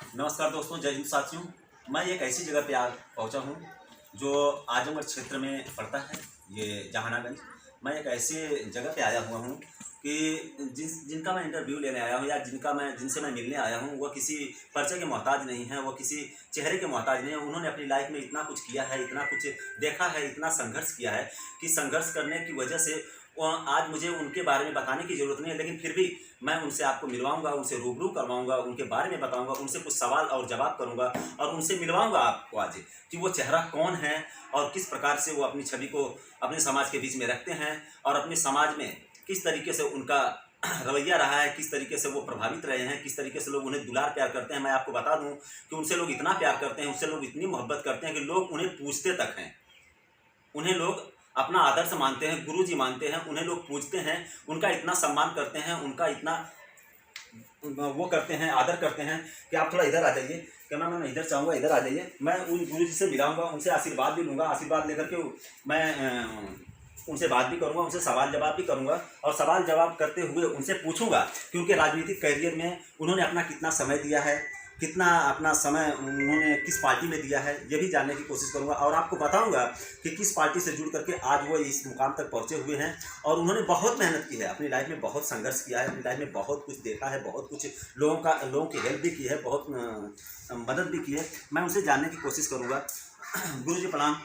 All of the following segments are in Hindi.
नमस्कार दोस्तों, जय हिंद साथियों। मैं एक ऐसी जगह पे पहुंचा हूं जो आजमगढ़ क्षेत्र में पड़ता है, ये जहानागंज। मैं एक ऐसे जगह पे आया हुआ हूं कि जिनका मैं इंटरव्यू लेने आया हूं या जिनसे मैं मिलने आया हूं, वो किसी परिचय के मोहताज नहीं है, वो किसी चेहरे के मोहताज नहीं है। उन्होंने अपनी लाइफ में इतना कुछ किया है, इतना कुछ देखा है, इतना संघर्ष किया है कि संघर्ष करने की वजह से आज मुझे उनके बारे में बताने की ज़रूरत नहीं है, लेकिन फिर भी मैं उनसे आपको मिलवाऊंगा, उनसे रूबरू करवाऊंगा, उनके बारे में बताऊंगा, उनसे कुछ सवाल और जवाब करूंगा और उनसे मिलवाऊंगा आपको आज कि वो चेहरा कौन है और किस प्रकार से वो अपनी छवि को अपने समाज के बीच में रखते हैं और अपने समाज में किस तरीके से उनका रवैया रहा है, किस तरीके से वो प्रभावित रहे हैं, किस तरीके से लोग उन्हें दुलार प्यार करते हैं। मैं आपको बता दूं कि उनसे लोग इतना प्यार करते हैं, उनसे लोग इतनी मोहब्बत करते हैं कि लोग उन्हें पूछते तक हैं। उन्हें लोग अपना आदर्श मानते हैं, गुरुजी मानते हैं, उन्हें लोग पूजते हैं, उनका इतना सम्मान करते हैं, उनका इतना वो करते हैं, आदर करते हैं कि आप थोड़ा इधर आ जाइए। कैमरा मैं इधर चाहूँगा, इधर आ जाइए। मैं उन गुरुजी से मिलाऊंगा, उनसे आशीर्वाद भी लूँगा। आशीर्वाद लेकर के मैं उनसे बात भी करूँगा, उनसे सवाल जवाब भी करूँगा और सवाल जवाब करते हुए उनसे पूछूंगा कि उनके राजनीतिक करियर में उन्होंने अपना कितना समय दिया है, कितना अपना समय उन्होंने किस पार्टी में दिया है, ये भी जानने की कोशिश करूंगा और आपको बताऊंगा कि किस पार्टी से जुड़ करके आज वो इस मुकाम तक पहुंचे हुए हैं। और उन्होंने बहुत मेहनत की है, अपनी लाइफ में बहुत संघर्ष किया है, अपनी लाइफ में बहुत कुछ देखा है, बहुत कुछ लोगों की हेल्प भी की है, बहुत मदद भी की है। मैं उनसे जानने की कोशिश करूँगा। गुरुजी प्रणाम।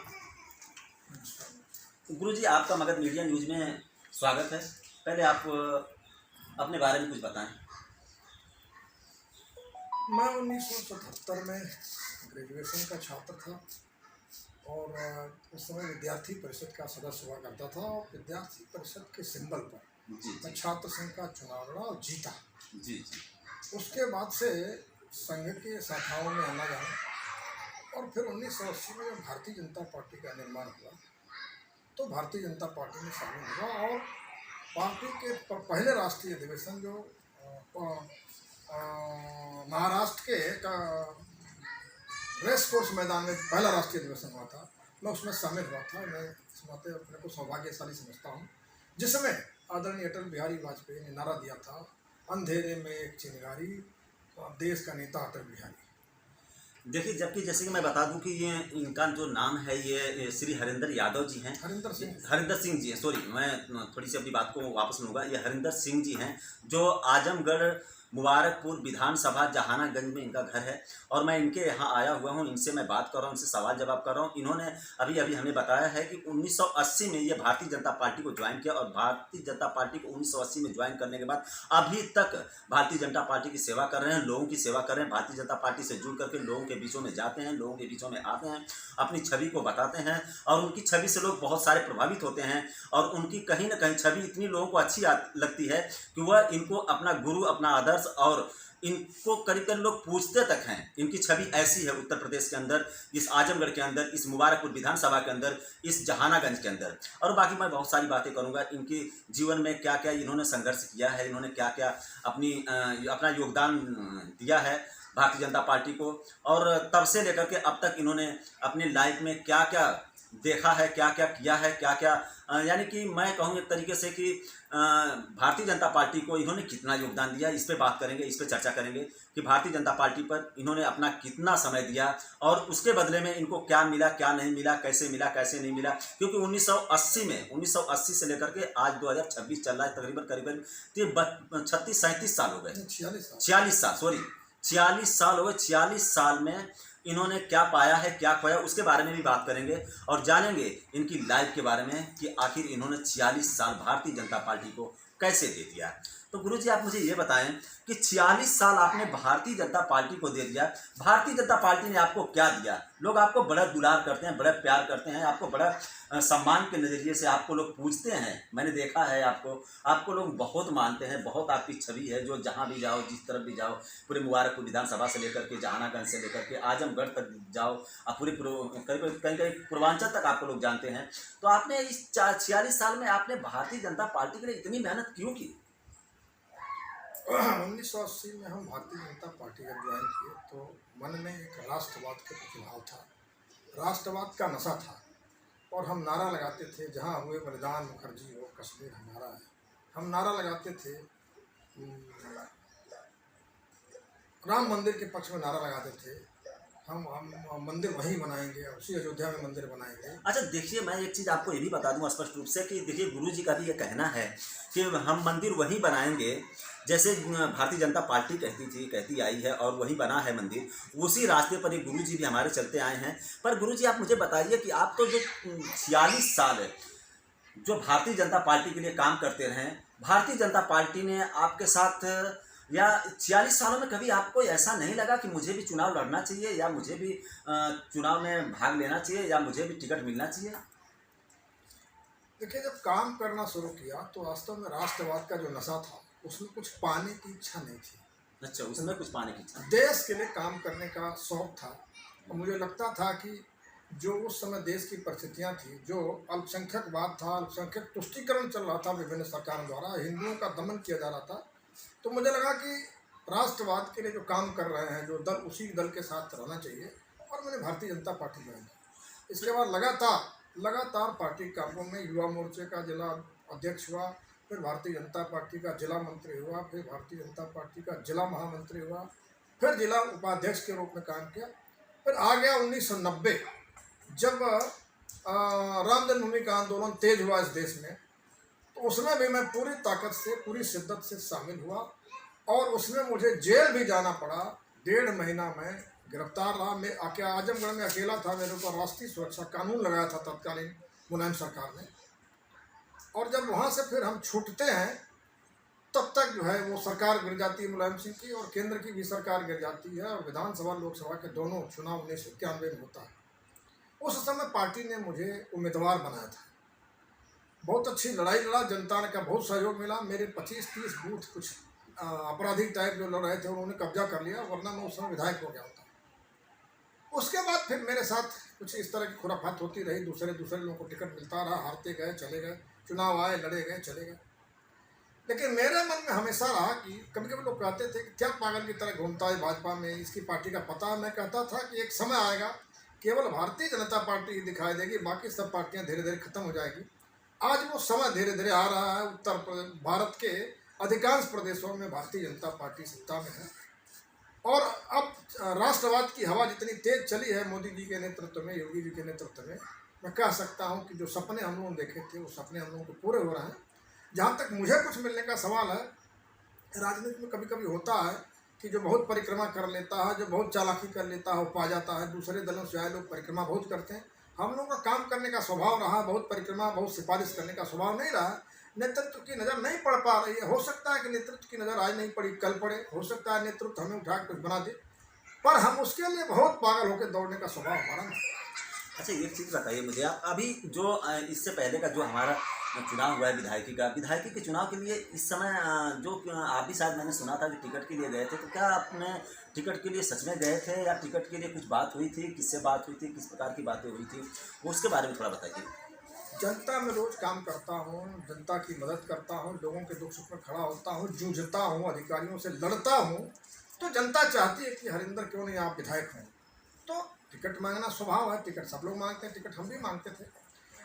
गुरुजी, आपका मगध मीडिया न्यूज़ में स्वागत है। पहले आप अपने बारे में कुछ बताएं। मैं 1977 में ग्रेजुएशन का छात्र था और उस समय विद्यार्थी परिषद का सदस्य हुआ करता था और विद्यार्थी परिषद के सिंबल पर मैं छात्र संघ का चुनाव लड़ा और जीता। जी जी। उसके बाद से संघ के शाखाओं में आना जाना और फिर 1980 में जब भारतीय जनता पार्टी का निर्माण हुआ तो भारतीय जनता पार्टी में शामिल हुआ और पार्टी के पहले राष्ट्रीय अधिवेशन जो महाराष्ट्र के रेस कोर्स मैदान में पहला राष्ट्रीय अधिवेशन हुआ था, मैं उसमें शामिल हुआ था। मैं इस नाते अपने को सौभाग्यशाली समझता हूँ, जिसमें आदरणीय अटल बिहारी वाजपेयी ने नारा दिया था, अंधेरे में एक चिंगारी, देश का नेता अटल बिहारी। देखिए, जबकि जैसे कि मैं बता दूं कि ये इनका जो नाम है ये श्री हरिंदर यादव जी हैं, हरिंदर सिंह जी हैं। सॉरी, मैं थोड़ी सी अपनी बात को वापस लूँगा। ये हरिंदर सिंह जी हैं जो आजमगढ़ मुबारकपुर विधानसभा जहानागंज में इनका घर है और मैं इनके यहाँ आया हुआ हूँ, इनसे मैं बात कर रहा हूँ, इनसे सवाल जवाब कर रहा हूँ। इन्होंने अभी अभी हमें बताया है कि 1980 में ये भारतीय जनता पार्टी को ज्वाइन किया और भारतीय जनता पार्टी को 1980 में ज्वाइन करने के बाद अभी तक भारतीय जनता पार्टी की सेवा कर रहे हैं, लोगों की सेवा कर रहे हैं। भारतीय जनता पार्टी से जुड़ करके लोगों के बीचों में जाते हैं, लोगों के बीचों में आते हैं, अपनी छवि को बताते हैं और उनकी छवि से लोग बहुत सारे प्रभावित होते हैं और उनकी कहीं ना कहीं छवि इतनी लोगों को अच्छी लगती है कि वह इनको अपना गुरु, अपना आदर्श और इनको करीब करीब लोग पूछते तक हैं। इनकी छवि ऐसी है उत्तर प्रदेश के अंदर, इस आजमगढ़ के अंदर, इस मुबारकपुर विधानसभा के अंदर, इस जहानागंज के अंदर। और बाकी मैं बहुत सारी बातें करूंगा, इनके जीवन में क्या क्या इन्होंने संघर्ष किया है, इन्होंने क्या क्या अपना योगदान दिया है भारतीय जनता पार्टी को और तब से लेकर के अब तक इन्होंने अपनी लाइफ में क्या क्या देखा है, क्या क्या किया है, क्या क्या यानी कि मैं कहूँ एक तरीके से कि भारतीय जनता पार्टी को इन्होंने कितना योगदान दिया, इस पे बात करेंगे, इस पे चर्चा करेंगे कि भारतीय जनता पार्टी पर इन्होंने अपना कितना समय दिया और उसके बदले में इनको क्या मिला, क्या नहीं मिला, कैसे मिला, कैसे नहीं मिला। क्योंकि 1980 से लेकर के आज 2026 चल रहा है, तकरीबन करीबन 36-37 साल हो गए, 46 साल, सॉरी 46 साल हो गए। 46 साल में इन्होंने क्या पाया है, क्या खोया, उसके बारे में भी बात करेंगे और जानेंगे इनकी लाइफ के बारे में कि आखिर इन्होंने 46 साल भारतीय जनता पार्टी को कैसे दे दिया। तो गुरुजी, आप मुझे ये बताएं कि 46 साल आपने भारतीय जनता पार्टी को दे दिया, भारतीय जनता पार्टी ने आपको क्या दिया? लोग आपको बड़ा दुलार करते हैं, बड़ा प्यार करते हैं, आपको बड़ा सम्मान के नज़रिए से आपको लोग पूछते हैं। मैंने देखा है आपको लोग बहुत मानते हैं, बहुत आपकी छवि है जो जहाँ भी जाओ, जिस तरफ भी जाओ, पूरे मुबारकपुर विधानसभा से लेकर के जहानागंज से लेकर के आजमगढ़ तक जाओ, आप पूरे कहीं कहीं पूर्वांचल तक आपको लोग जानते हैं। तो आपने इस 46 साल में आपने भारतीय जनता पार्टी के लिए इतनी मेहनत क्यों की? 1980 में हम भारतीय जनता पार्टी जब ज्वाइन किए तो मन में एक राष्ट्रवाद का प्रतिभाव था, राष्ट्रवाद का नशा था और हम नारा लगाते थे, जहाँ हुए बलिदान मुखर्जी हो, कश्मीर हमारा है। हम नारा लगाते थे, राम मंदिर के पक्ष में नारा लगाते थे, हम मंदिर वहीं बनाएंगे, उसी अयोध्या में मंदिर बनाएंगे। अच्छा देखिए, मैं एक चीज़ आपको ये भी बता दूं स्पष्ट रूप से कि देखिए गुरुजी का भी ये कहना है कि हम मंदिर वहीं बनाएंगे जैसे भारतीय जनता पार्टी कहती आई है और वही बना है मंदिर, उसी रास्ते पर ये गुरुजी भी हमारे चलते आए हैं। पर गुरुजी आप मुझे बताइए कि आप तो जो 46 साल जो भारतीय जनता पार्टी के लिए काम करते रहे, भारतीय जनता पार्टी ने आपके साथ या 46 सालों में कभी आपको ऐसा नहीं लगा कि मुझे भी चुनाव लड़ना चाहिए या मुझे भी चुनाव में भाग लेना चाहिए या मुझे भी टिकट मिलना चाहिए? देखिए, जब काम करना शुरू किया तो वास्तव में राष्ट्रवाद का जो नशा था उसमें कुछ पाने की इच्छा नहीं थी। अच्छा, उसमें कुछ पाने की इच्छा। देश के लिए काम करने का शौक था और मुझे लगता था कि जो उस समय देश की परिस्थितियां थी, जो अल्पसंख्यकवाद था, अल्पसंख्यक तुष्टीकरण चल रहा था विभिन्न सरकारों द्वारा, हिंदुओं का दमन किया जा रहा था, तो मुझे लगा कि राष्ट्रवाद के लिए जो काम कर रहे हैं जो दल, उसी दल के साथ रहना चाहिए और मैंने भारतीय जनता पार्टी ज्वाइन की। इसके बाद लगातार पार्टी कार्यों में युवा मोर्चे का जिला अध्यक्ष हुआ, फिर भारतीय जनता पार्टी का जिला मंत्री हुआ, फिर भारतीय जनता पार्टी का जिला महामंत्री हुआ, फिर जिला उपाध्यक्ष के रूप में काम किया। फिर आ गया 1990, जब राम जन्मभूमि का आंदोलन तेज हुआ इस देश में, तो उसमें भी मैं पूरी ताकत से, पूरी शिद्दत से शामिल हुआ और उसमें मुझे जेल भी जाना पड़ा। 1.5 महीना में गिरफ्तार रहा। मैं आजमगढ़ में अकेला था, मेरे ऊपर राष्ट्रीय सुरक्षा कानून लगाया था तत्कालीन मुलायम सरकार ने। और जब वहाँ से फिर हम छूटते हैं तब तक जो है वो सरकार गिर जाती है मुलायम सिंह की, और केंद्र की भी सरकार गिर जाती है और विधानसभा लोकसभा के दोनों चुनाव 1991 में होता है। उस समय पार्टी ने मुझे उम्मीदवार बनाया था। बहुत अच्छी लड़ाई लड़ा, जनता ने का बहुत सहयोग मिला। मेरे 25-30 बूथ कुछ आपराधिक टाइप जो लड़ रहे थे उन्होंने कब्जा कर लिया, वरना मैं उस समय विधायक हो गया होता। उसके बाद फिर मेरे साथ कुछ इस तरह की खुराफात होती रही, दूसरे लोगों को टिकट मिलता रहा, हारते गए चले गए, चुनाव आए लड़े गए चले गए। लेकिन मेरे मन में हमेशा रहा कि कभी कभी लोग कहते थे कि क्या पागल की तरह घूमता है भाजपा में, इसकी पार्टी का पता है। मैं कहता था कि एक समय आएगा केवल भारतीय जनता पार्टी दिखाई देगी, बाकी सब पार्टियां धीरे धीरे खत्म हो जाएगी। आज वो समय धीरे धीरे आ रहा है। उत्तर भारत के अधिकांश प्रदेशों में भारतीय जनता पार्टी सत्ता में है और अब राष्ट्रवाद की हवा जितनी तेज चली है मोदी जी के नेतृत्व में, योगी जी के नेतृत्व में, मैं कह सकता हूं कि जो सपने हम लोगों ने देखे थे वो सपने हम लोगों को पूरे हो रहे हैं। जहां तक मुझे कुछ मिलने का सवाल है, राजनीति में कभी कभी होता है कि जो बहुत परिक्रमा कर लेता है, जो बहुत चालाकी कर लेता है, वो पा जाता है। दूसरे दलों से आए लोग परिक्रमा बहुत करते हैं। हम लोगों का काम करने का स्वभाव रहा, बहुत परिक्रमा, बहुत सिफारिश करने का स्वभाव नहीं रहा। नेतृत्व की नज़र नहीं पड़ पा रही है। हो सकता है कि नेतृत्व की नज़र आज नहीं पड़ी, कल पड़े। हो सकता है नेतृत्व हमें उठा के कुछ बना दे, पर हम उसके लिए बहुत पागल होकर दौड़ने का स्वभाव हमारा नहीं। अच्छा, एक चीज़ बताइए मुझे आप, अभी जो इससे पहले का जो हमारा चुनाव हुआ है विधायकी के चुनाव के लिए इस समय जो आप भी शायद मैंने सुना था कि टिकट के लिए गए थे, तो क्या आपने टिकट के लिए सच में गए थे या टिकट के लिए कुछ बात हुई थी? किससे बात हुई थी? किस प्रकार की बातें हुई थी? उसके बारे में थोड़ा बताइए। जनता में रोज काम करता हूँ, जनता की मदद करता हूँ, लोगों के दुख सुख में खड़ा होता हूँ, जूझता हूँ, अधिकारियों से लड़ता हूँ। तो जनता चाहती है कि हरिंदर क्यों नहीं आप विधायक हों। तो टिकट मांगना स्वभाव है, टिकट सब लोग मांगते हैं, टिकट हम भी मांगते थे।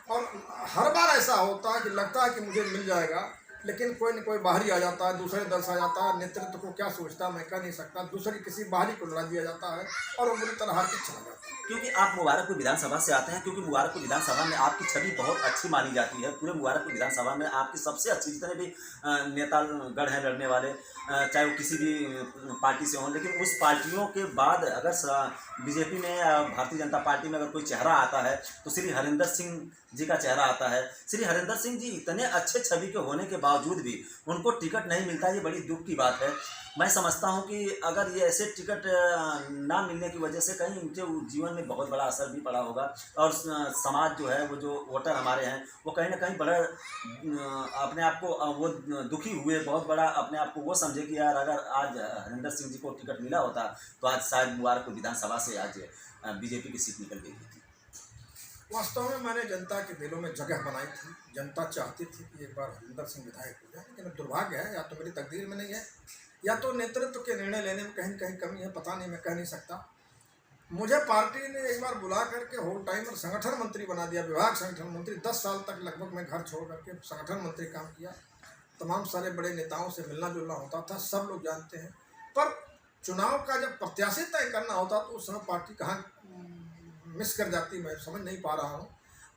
और हर बार ऐसा होता है कि लगता है कि मुझे मिल जाएगा, लेकिन कोई न कोई बाहरी आ जाता है, दूसरे दल से आ जाता है। नेतृत्व को क्या सोचता है मैं कह नहीं सकता, दूसरी किसी बाहरी को लड़ा दिया जाता है और वो बुरी तरह हार के चला जाता है। क्योंकि आप मुबारकपुर विधानसभा से आते हैं, क्योंकि मुबारकपुर विधानसभा में आपकी छवि बहुत अच्छी मानी जाती है। पूरे मुबारकपुर विधानसभा में आपकी सबसे अच्छी, जितने भी नेतागण हैं लड़ने वाले, चाहे वो किसी भी पार्टी से हों, लेकिन उस पार्टियों के बाद अगर बीजेपी में या भारतीय जनता पार्टी में अगर कोई चेहरा आता है तो श्री हरिंदर सिंह जी का चेहरा आता है। श्री हरिंदर सिंह जी इतने अच्छे छवि के होने के बावजूद भी उनको टिकट नहीं मिलता, ये बड़ी दुख की बात है। मैं समझता हूं कि अगर ये ऐसे टिकट ना मिलने की वजह से कहीं उनके जीवन में बहुत बड़ा असर भी पड़ा होगा और समाज जो है, वो जो वोटर हमारे हैं, वो कहीं ना कहीं बड़ा अपने आप को वो दुखी हुए, बहुत बड़ा अपने आप को वो समझे कि यार अगर आज हरिंदर सिंह जी को टिकट मिला होता तो आज शायद मुबारकपुर विधानसभा से आज बीजेपी की सीट निकल गई थी। वास्तव में मैंने जनता के दिलों में जगह बनाई थी। जनता चाहती थी कि एक बार हरिंदर सिंह विधायक हो जाए, लेकिन दुर्भाग्य है, या तो मेरी तकदीर में नहीं है या तो नेतृत्व के निर्णय लेने में कहीं कहीं कमी है, पता नहीं, मैं कह नहीं सकता। मुझे पार्टी ने एक बार बुला करके होल टाइमर संगठन मंत्री बना दिया, विभाग संगठन मंत्री। 10 साल तक लगभग मैं घर छोड़ करके संगठन मंत्री काम किया। तमाम सारे बड़े नेताओं से मिलना जुलना होता था, सब लोग जानते हैं। पर चुनाव का जब प्रत्याशी तय करना होता तो उस समय पार्टी कहाँ मिस कर जाती, मैं समझ नहीं पा रहा हूँ।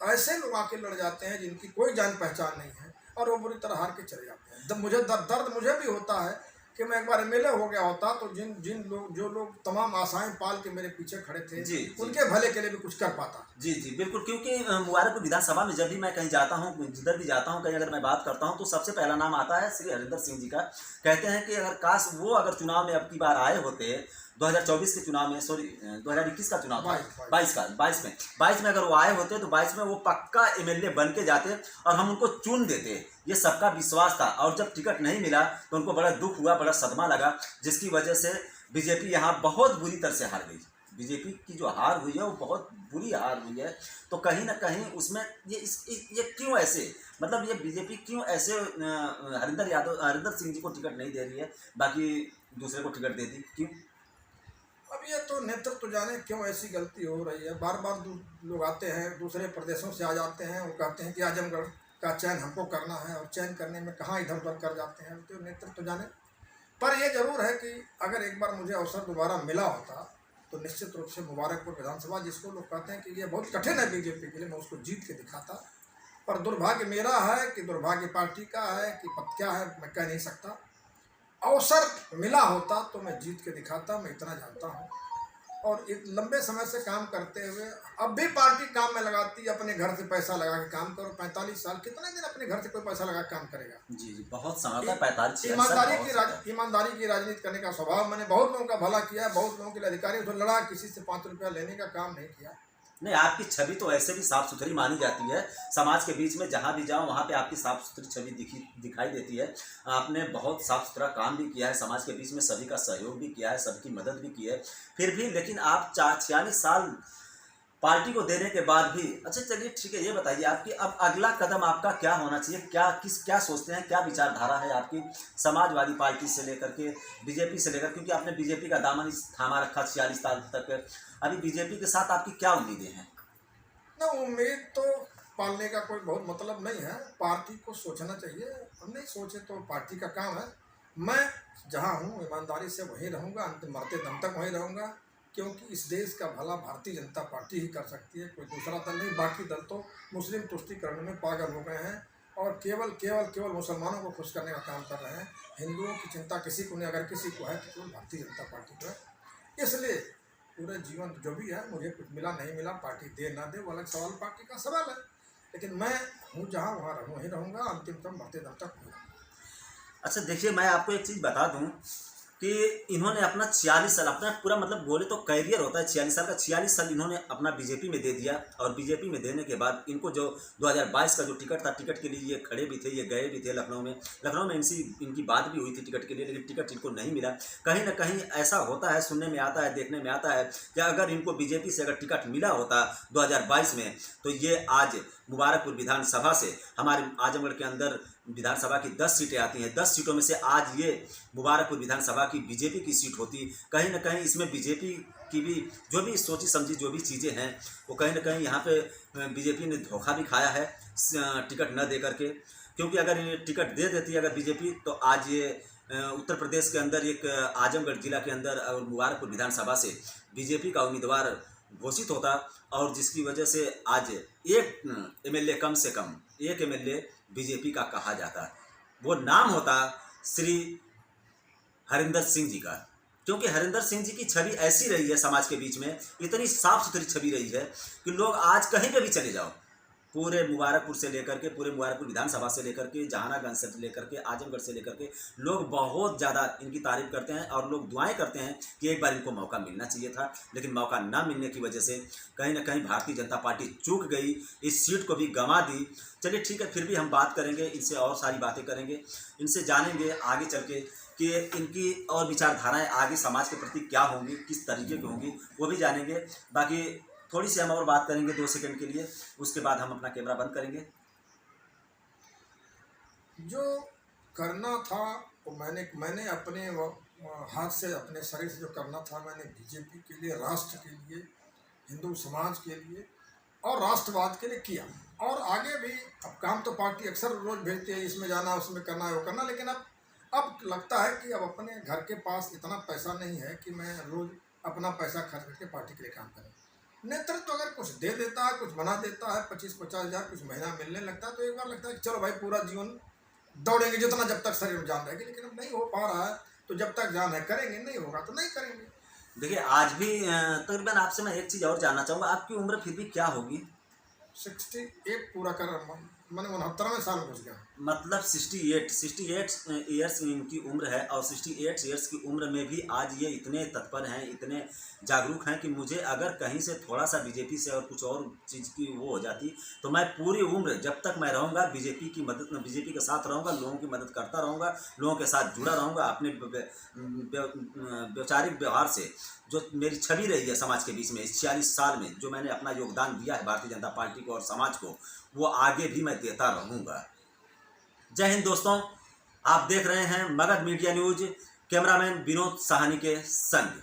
ऐसे लोग आके लड़ जाते हैं जिनकी कोई जान पहचान नहीं है और वो बुरी तरह हार के चले जाते हैं। मुझे दर्द मुझे भी होता है कि मैं एक बार एमएलए हो गया होता तो जो लोग तमाम आशाएं पाल के मेरे पीछे खड़े थे जी, उनके भले के लिए भी कुछ कर पाता। जी जी बिल्कुल, क्योंकि मुबारकपुर विधानसभा में जब भी मैं कहीं जाता हूँ, जिधर भी जाता हूँ, कहीं अगर मैं बात करता हूँ तो सबसे पहला नाम आता है श्री हरिंदर सिंह जी का। कहते हैं कि अगर काश वो अगर चुनाव में अब की बार आए होते, 2024 के चुनाव में, सॉरी 2021 का चुनाव था, 22 में अगर वो आए होते तो 22 में वो पक्का एमएलए बन के जाते और हम उनको चुन देते, ये सबका विश्वास था। और जब टिकट नहीं मिला तो उनको बड़ा दुख हुआ, बड़ा सदमा लगा, जिसकी वजह से बीजेपी यहाँ बहुत बुरी तरह से हार गई। बीजेपी की जो हार हुई है वो बहुत बुरी हार हुई है। तो कहीं ना कहीं उसमें ये क्यों ऐसे, मतलब ये बीजेपी क्यों ऐसे हरिंदर सिंह जी को टिकट नहीं दे रही है, बाकी दूसरे को टिकट दे दी, क्यों? अब ये तो नेतृत्व जाने क्यों ऐसी गलती हो रही है। बार बार लोग आते हैं, दूसरे प्रदेशों से आ जाते हैं और कहते हैं कि आजमगढ़ का चयन हमको करना है, और चयन करने में कहाँ इधर उधर कर जाते हैं, तो नेतृत्व जाने। पर यह जरूर है कि अगर एक बार मुझे अवसर दोबारा मिला होता तो निश्चित रूप से मुबारकपुर विधानसभा, जिसको लोग कहते हैं कि ये बहुत कठिन है बीजेपी के लिए, मैं उसको जीत के दिखाता। पर दुर्भाग्य मेरा है कि दुर्भाग्य पार्टी का है कि क्या है मैं कह नहीं सकता। अवसर मिला होता तो मैं जीत के दिखाता, मैं इतना जानता हूँ। और एक लंबे समय से काम करते हुए अब भी पार्टी काम में लगाती, अपने घर से पैसा लगा के काम करो। 45 साल कितने दिन अपने घर से कोई पैसा लगा के काम करेगा? जी जी बहुत समय होता है, 45 ईमानदारी की राजनीति करने का स्वभाव। मैंने बहुत लोगों का भला किया, बहुत लोगों के लिए अधिकारियों से लड़ा, किसी से 5 रुपया लेने का काम नहीं किया। नहीं, आपकी छवि तो ऐसे भी साफ सुथरी मानी जाती है, समाज के बीच में जहाँ भी जाओ वहाँ पे आपकी साफ सुथरी छवि दिखाई देती है। आपने बहुत साफ सुथरा काम भी किया है, समाज के बीच में सभी का सहयोग भी किया है, सबकी मदद भी की है। फिर भी लेकिन आप 46 साल पार्टी को देने के बाद भी, अच्छा चलिए ठीक है, ये बताइए आपकी अब अगला कदम आपका क्या होना चाहिए, क्या सोचते हैं, क्या विचारधारा है आपकी समाजवादी पार्टी से लेकर के बीजेपी से लेकर, क्योंकि आपने बीजेपी का दामन थामा रखा 46 साल तक, अभी बीजेपी के साथ आपकी क्या उम्मीदें हैं? ना, उम्मीद तो पालने का कोई बहुत मतलब नहीं है, पार्टी को सोचना चाहिए। हम नहीं सोचे तो पार्टी का काम है। मैं जहाँ हूँ ईमानदारी से वहीं रहूँगा, अंतिम मरते दम तक वहीं रहूँगा, क्योंकि इस देश का भला भारतीय जनता पार्टी ही कर सकती है, कोई दूसरा दल नहीं। बाकी दल तो मुस्लिम तुष्टीकरण में पागल हो गए हैं और केवल मुसलमानों को खुश करने का काम कर रहे हैं। हिंदुओं की चिंता किसी को नहीं, अगर किसी को है तो केवल भारतीय जनता पार्टी को है। इसलिए पूरे जीवन जो भी है, मुझे कुछ मिला नहीं मिला, पार्टी दे ना दे वो अलग सवाल, पार्टी का सवाल है, लेकिन मैं हूँ जहाँ वहाँ वहीं रहूँगा, अंतिम तक मरते दम तक हूँ। अच्छा देखिए, मैं आपको एक चीज़ बता दूं कि इन्होंने अपना 46 साल, अपना पूरा मतलब बोले तो कैरियर होता है 46 साल का, 46 साल इन्होंने अपना बीजेपी में दे दिया। और बीजेपी में देने के बाद इनको जो 2022 का जो टिकट था, टिकट के लिए ये खड़े भी थे, ये गए भी थे लखनऊ में इनकी बात भी हुई थी टिकट के लिए, लेकिन टिकट इनको नहीं मिला। कहीं ना कहीं ऐसा होता है, सुनने में आता है, देखने में आता है कि अगर इनको बीजेपी से अगर टिकट मिला होता 2022 में तो ये आज मुबारकपुर विधानसभा से, हमारे आजमगढ़ के अंदर विधानसभा की 10 सीटें आती हैं, 10 सीटों में से आज ये मुबारकपुर विधानसभा की बीजेपी की सीट होती। कहीं ना कहीं इसमें बीजेपी की भी जो भी सोची समझी जो भी चीज़ें हैं, वो कहीं ना कहीं यहाँ पे बीजेपी ने धोखा भी खाया है टिकट न दे करके। क्योंकि अगर ये टिकट दे देती है अगर बीजेपी, तो आज ये उत्तर प्रदेश के अंदर एक आजमगढ़ जिला के अंदर और मुबारकपुर विधानसभा से बीजेपी का उम्मीदवार घोषित होता, और जिसकी वजह से आज एक एमएलए, कम से कम एक एमएलए बीजेपी का कहा जाता, वो नाम होता श्री हरिंदर सिंह जी का। क्योंकि हरिंदर सिंह जी की छवि ऐसी रही है समाज के बीच में, इतनी साफ सुथरी छवि रही है कि लोग आज कहीं पे भी चले जाओ, पूरे मुबारकपुर से लेकर के, पूरे मुबारकपुर विधानसभा से लेकर के, जहानागंज से लेकर के, आजमगढ़ से लेकर के, लोग बहुत ज़्यादा इनकी तारीफ करते हैं और लोग दुआएं करते हैं कि एक बार इनको मौका मिलना चाहिए था। लेकिन मौका ना मिलने की वजह से कहीं ना कहीं भारतीय जनता पार्टी चूक गई, इस सीट को भी गंवा दी। चलिए ठीक है, फिर भी हम बात करेंगे इनसे, और सारी बातें करेंगे, इनसे जानेंगे आगे चल के कि इनकी और विचारधाराएँ आगे समाज के प्रति क्या होंगी, किस तरीके की होंगी, वो भी जानेंगे। बाकी थोड़ी सी हम और बात करेंगे 2 सेकंड के लिए, उसके बाद हम अपना कैमरा बंद करेंगे। जो करना था वो मैंने अपने हाथ से, अपने शरीर से जो करना था, मैंने बीजेपी के लिए, राष्ट्र के लिए, हिंदू समाज के लिए और राष्ट्रवाद के लिए किया। और आगे भी अब काम तो पार्टी अक्सर रोज भेजती है, इसमें जाना, उसमें करना है, वो करना, लेकिन अब अब लगता है कि अब अपने घर के पास इतना पैसा नहीं है कि मैं रोज अपना पैसा खर्च करके पार्टी के लिए काम करूँ। नेतृत्व तो अगर कुछ दे देता है, कुछ बना देता है, 25-50 हज़ार कुछ महीना मिलने लगता है, तो एक बार लगता है कि चलो भाई पूरा जीवन दौड़ेंगे जितना जब तक शरीर में जान रहेगी। लेकिन अब नहीं हो पा रहा है, तो जब तक जान है करेंगे, नहीं होगा तो नहीं करेंगे। देखिए आज भी तकरीबन आपसे मैं एक चीज़ और जानना चाहूँगा, आपकी उम्र फिर भी क्या होगी? 68 पूरा कर, मैंने 69वें साल में घुस गया। मतलब 68 ईयर्स इनकी उम्र है, और 68 ईयर्स की उम्र में भी आज ये इतने तत्पर हैं, इतने जागरूक हैं कि मुझे अगर कहीं से थोड़ा सा बीजेपी से और कुछ और चीज़ की वो हो जाती तो मैं पूरी उम्र जब तक मैं रहूँगा बीजेपी की मदद, बीजेपी के साथ रहूँगा, लोगों की मदद करता रहूँगा, लोगों के साथ जुड़ा रहूँगा। अपने वैचारिक व्यवहार से जो मेरी छवि रही है समाज के बीच में इस 46 साल में, जो मैंने अपना योगदान दिया है भारतीय जनता पार्टी को और समाज को, वो आगे भी मैं देता रहूँगा। जय हिंद दोस्तों, आप देख रहे हैं Magadh media news, cameraman Vinod Sahni के संग।